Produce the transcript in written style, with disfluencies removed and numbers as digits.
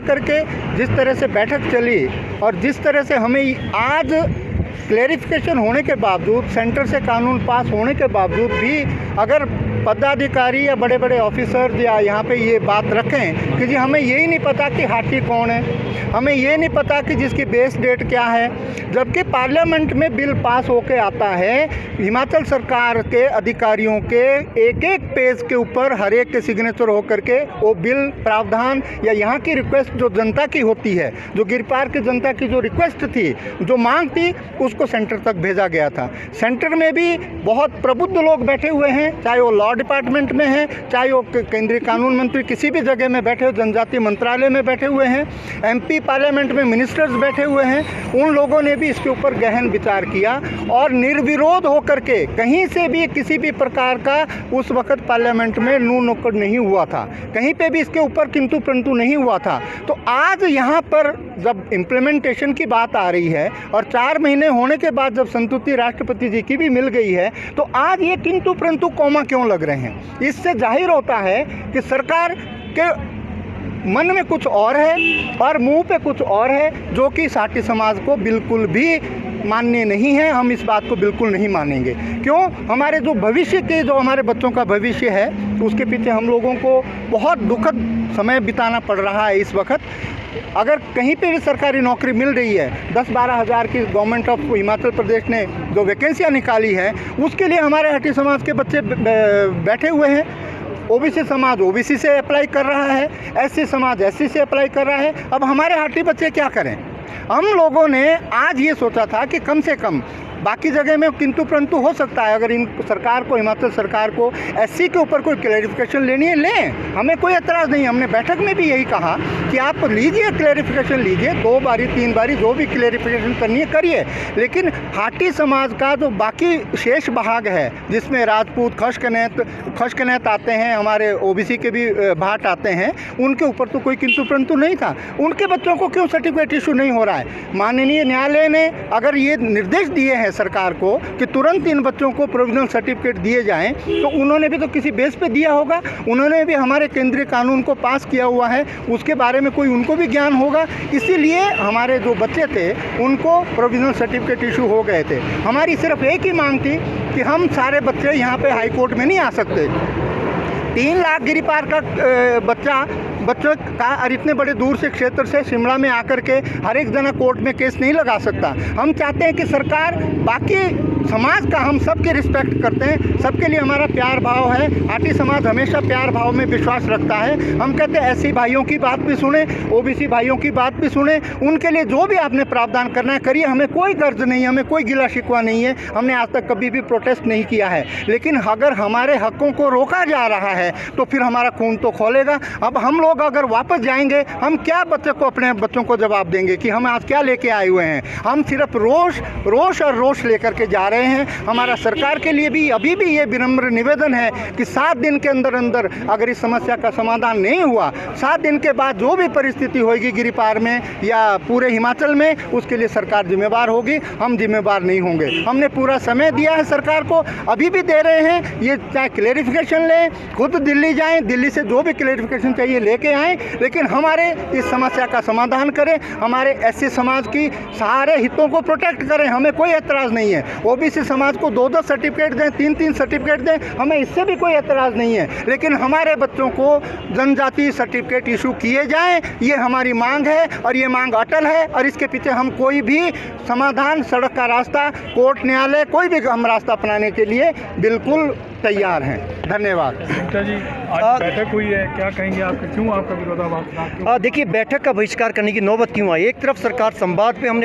करके जिस तरह से बैठक चली और जिस तरह से हमें आज क्लेरिफिकेशन होने के बावजूद, सेंटर से कानून पास होने के बावजूद भी अगर पदाधिकारी या बड़े बड़े ऑफिसर या यहाँ पे ये बात रखें कि जी हमें यही नहीं पता कि हाथी कौन है, हमें ये नहीं पता कि जिसकी बेस डेट क्या है, जबकि पार्लियामेंट में बिल पास होके आता है, हिमाचल सरकार के अधिकारियों के एक एक पेज के ऊपर हर एक के सिग्नेचर होकर के वो बिल प्रावधान या यहाँ की रिक्वेस्ट जो जनता की होती है, जो गिरपार की जनता की जो रिक्वेस्ट थी, जो मांग थी, उसको सेंटर तक भेजा गया था। सेंटर में भी बहुत प्रबुद्ध लोग बैठे हुए हैं, चाहे वो लॉ डिपार्टमेंट में हैं, चाहे वो केंद्रीय कानून मंत्री किसी भी जगह में बैठे हो, जनजातीय मंत्रालय में बैठे हुए हैं, एमपी पार्लियामेंट में मिनिस्टर्स बैठे हुए हैं, उन लोगों ने भी इसके ऊपर गहन विचार किया और निर्विरोध होकर के कहीं से भी किसी भी प्रकार का उस वक्त पार्लियामेंट में नू नुक्कड़ नहीं हुआ था, कहीं पे भी इसके ऊपर किंतु परंतु नहीं हुआ था। तो आज यहाँ पर जब इम्प्लीमेंटेशन की बात आ रही है और 4 महीने होने के बाद जब संतुष्टि राष्ट्रपति जी की भी मिल गई है, तो आज ये किंतु परंतु कौमा क्यों लग रहे हैं? इससे जाहिर होता है कि सरकार के मन में कुछ और है और मुंह पे कुछ और है, जो कि साटी समाज को बिल्कुल भी मान्य नहीं है। हम इस बात को बिल्कुल नहीं मानेंगे। क्यों? हमारे जो भविष्य के, जो हमारे बच्चों का भविष्य है, उसके पीछे हम लोगों को बहुत दुखद समय बिताना पड़ रहा है इस वक्त। अगर कहीं पे भी सरकारी नौकरी मिल रही है, 10-12 हज़ार की गवर्नमेंट ऑफ हिमाचल प्रदेश ने जो वैकेंसियाँ निकाली है, उसके लिए हमारे हटी समाज के बच्चे बैठे हुए हैं। ओबीसी समाज ओबीसी से अप्लाई कर रहा है, एससी समाज एससी से अप्लाई कर रहा है। अब हमारे हाटी बच्चे क्या करें? हम लोगों ने आज ये सोचा था कि कम से कम बाकी जगह में किंतु परंतु हो सकता है, अगर इन सरकार को, हिमाचल सरकार को एससी के ऊपर कोई क्लैरिफिकेशन लेनी है, लें, हमें कोई एतराज़ नहीं। हमने बैठक में भी यही कहा कि आप लीजिए, क्लैरिफिकेशन लीजिए, 2 बारी 3 बारी जो भी क्लैरिफिकेशन करनी है करिए, लेकिन हाटी समाज का जो बाकी शेष भाग है, जिसमें राजपूत, खशकनैत आते हैं, हमारे ओबीसी के भी भाट आते हैं, उनके ऊपर तो कोई किंतु परंतु नहीं था। उनके बच्चों को क्यों सर्टिफिकेट इशू नहीं हो रहा है? माननीय न्यायालय ने अगर ये निर्देश दिए हैं सरकार को कि तुरंत इन बच्चों को प्रोविजनल सर्टिफिकेट दिए जाएं, तो उन्होंने भी तो किसी बेस पे दिया होगा। उन्होंने भी हमारे केंद्रीय कानून को पास किया हुआ है, उसके बारे में कोई उनको भी ज्ञान होगा। इसीलिए हमारे जो बच्चे थे उनको प्रोविजनल सर्टिफिकेट इशू हो गए थे। हमारी सिर्फ एक ही मांग थी कि हम सारे बच्चे यहाँ पे हाई कोर्ट में नहीं आ सकते। 3 लाख गिरिपार का बच्चों का और इतने बड़े दूर से क्षेत्र से शिमला में आकर के हर एक जना कोर्ट में केस नहीं लगा सकता। हम चाहते हैं कि सरकार बाकी समाज का, हम सबके रिस्पेक्ट करते हैं, सबके लिए हमारा प्यार भाव है। हाटी समाज हमेशा प्यार भाव में विश्वास रखता है। हम कहते हैं एससी भाइयों की बात भी सुने, ओबीसी भाइयों की बात भी सुने, उनके लिए जो भी आपने प्रावधान करना है करिए। हमें कोई गर्ज नहीं है, हमें कोई गिला शिकवा नहीं है, हमने आज तक कभी भी प्रोटेस्ट नहीं किया है। लेकिन अगर हमारे हकों को रोका जा रहा है तो फिर हमारा खून तो खौलेगा। अब हम लोग अगर वापस जाएंगे, हम क्या अपने बच्चों को जवाब देंगे कि हम आज क्या लेके आए हुए हैं? हम सिर्फ रोष लेकर के जा रहे हैं। हमारा सरकार के लिए भी अभी भी ये विनम्र निवेदन है कि 7 दिन के अंदर अंदर अगर इस समस्या का समाधान नहीं हुआ, 7 दिन के बाद जो भी परिस्थिति होगी गिरिपार में या पूरे हिमाचल में, उसके लिए सरकार जिम्मेवार होगी, हम जिम्मेवार नहीं होंगे। हमने पूरा समय दिया है सरकार को, अभी भी दे रहे हैं। ये चाहे क्लैरिफिकेशन लें, खुद दिल्ली जाएं, दिल्ली से जो भी क्लैरिफिकेशन चाहिए लेके आएँ, लेकिन हमारे इस समस्या का समाधान करें, हमारे एससी समाज की सारे हितों को प्रोटेक्ट करें। हमें कोई एतराज़ नहीं है। ओबीसी समाज को 2-2 सर्टिफिकेट दें, 3-3 सर्टिफिकेट दें, हमें इससे भी कोई एतराज़ नहीं है। लेकिन हमारे बच्चों को जनजातीय सर्टिफिकेट इशू किए जाएं, ये हमारी मांग है और ये मांग अटल है। और इसके पीछे हम कोई भी समाधान, सड़क का रास्ता, कोर्ट, न्यायालय, कोई भी हम रास्ता अपनाने के लिए बिल्कुल तैयार हैं। धन्यवाद। गुप्ता जी, आज बैठक हुई है, क्या कहेंगे आप? क्यों आपका विरोधाभास? देखिए, बैठक का बहिष्कार करने की नौबत क्यों आई? एक तरफ सरकार संवाद पे हमने